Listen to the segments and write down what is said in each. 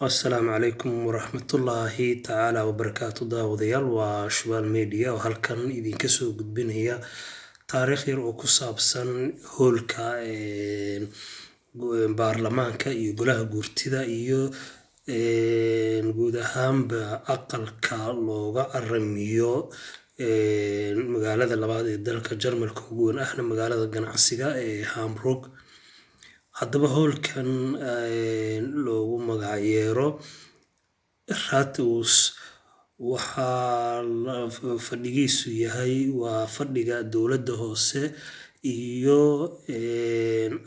Asalaamu calaykum waraxmatullaahi tacaala wabarakaatu daawadayaal waa Shubaal Media oo halkan idinka soo gudbinaya taariikh yar oo ku saabsan hoolka baarlamaanka iyo golaha guurtida iyo guud ahaanba aqalka looga aramiyo magaalada labaad ee dalka Jarmalka ugu weyn ahna magaalada ganacsiga ee Hamburg. haddaba hoolkan loogu magacayeero Rathaus waxaa fadhigiisu yahay waa fadhiga dowladda hoose iyo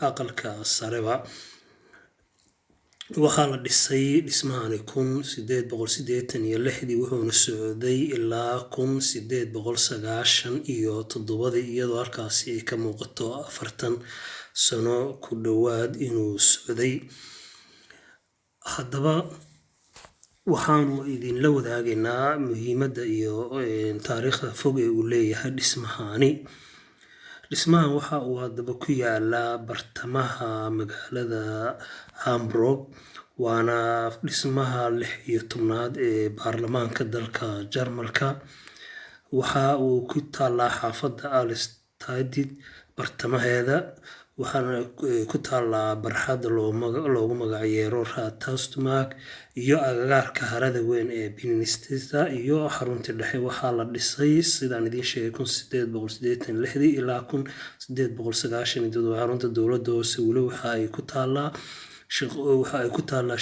aqalka sareba. waxaa la dhisay dhismahani 1886 wuxuuna socday ilaa 1897 iyadoo halkaasi ay ka muuqato 40 sano ku dhowaad inuu socday. haddaba waxaanu idinla wadaagaynaa muhiimadda iyo taariikhda fog ee uu leeyahay dhismahani. dhismahan waxa uu haddaba ku yaalaa bartamaha magaalada Hamburg, waana dhismaha 16aad ee baarlamaanka dalka Jarmalka. waxa uu ku taalaa xaafadda Alstadid bartamaheeda, waxaana ku taalaa barxadda loogu magacayeero Rathausmarkt iyo agagaarka harada weyn ee Binnenalster iyo xarunta dhexe. waxaa la dhisay sidaan idiin sheegay 1886 ilaa 1897. xarunta dowladda hoose weli waxa ay ku taalaa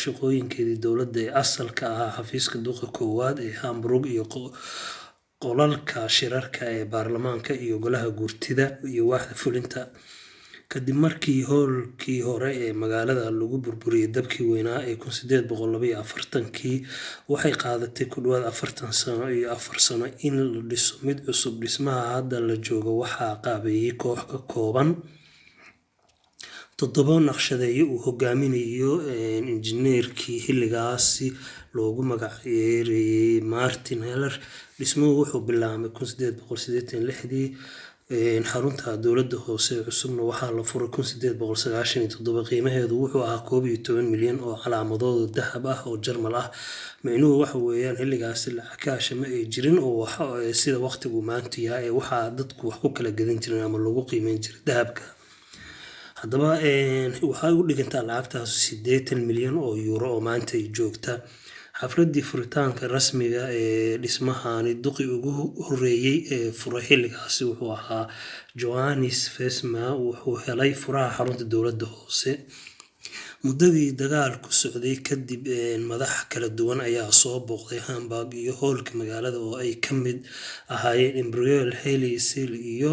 shaqooyinkeedii dowladda ee asalka ahaa xafiiska duqa koowaad ee Hamburg iyo qolalka shirarka ee baarlamaanka iyo golaha guurtida iyo waaxda fulinta. kadib markii hoolkii hore ee magaalada lagu burburiyay dabkii weynaa ee 1842 waxay qaadatay ku dhawaad 4 sano in la dhiso mid cusub. dhismaha hadda la joogo waxaa qaabeeyay koox ka kooban 7 naqshadeeye uu hogaaminayo injineerkii xilligaasi loogu magacayeerayay Martin Heller. dhismuhu wuxuu bilaabmay 1886. xarunta dowladda hoose cusubna waxaa la furay 1897. qiimaheedu wuxuu ahaa 11 milyan oo calaamadooda dahab ah oo Jarmal ah. micnuhu waxa weeyaan xilligaasi lacag kaasha ma ay jirin oo sida waqtigu maanta yahay waxaa dadku wax ku kala gadan jireen ama lagu qiimeyn jiray dahabka. haddaba waxay u dhigantaa lacagtaas 80 milyan oo euro oo maanta ay joogta. xafladii furitaanka rasmiga ee dhismahani duqi ugu horeeyay ee furay xilligaasi wuxuu ahaa Johannes Fesma. wuxuu helay furaha xarunta dowladda hoose. muddadii dagaalku socday kadib madax kala duwan ayaa soo booqday Hamburg iyo hoolka magaalada oo ay ka mid ahaayeen Imperial Haile Selassie iyo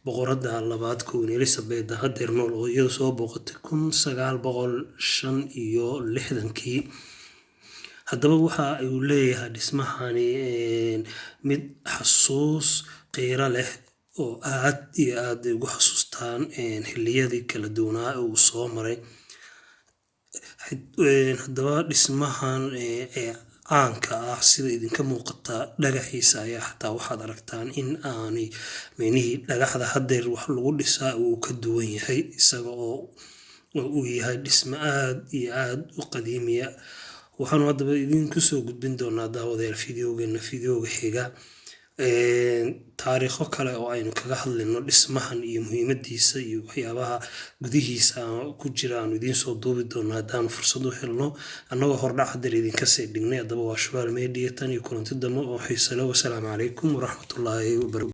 boqoradda labaad Queen Elizabeth haddeer nool oo iyadu soo booqatay 1965. haddaba waxa uu leeyahay dhismahani mid xasuus qiiro leh oo aad iyo aad ugu xasuustaan xilliyadii kala duwanaa uu soo maray. haddaba dhismahan caanka ah sida idinka muuqata dhagaxiisa ayaa xataa waxaad aragtaan in aanay meynihii dhagaxda haddeer wax lagu dhisaa uu ka duwan yahay, isaga oo uu yahay dhismo aad iyo aad u qadiimiya. waxaanu haddaba idinku soo gudbin doonaa daawadayaal fideoga xiga taariikho kale oo aynu kaga hadlayno dhismahan iyo muhiimadiisa iyo waxyaabaha gudihiisa ku jira aanu idiin soo duubi doonaa haddaanu fursad u helno annagoo hordhac haddeer idinka sii dhignay. haddaba waa Shubaal Media tan iyo kulanti dambe oo xiiso leh. wasalaamu calaykum waraxmatullaahi wabarakaatu.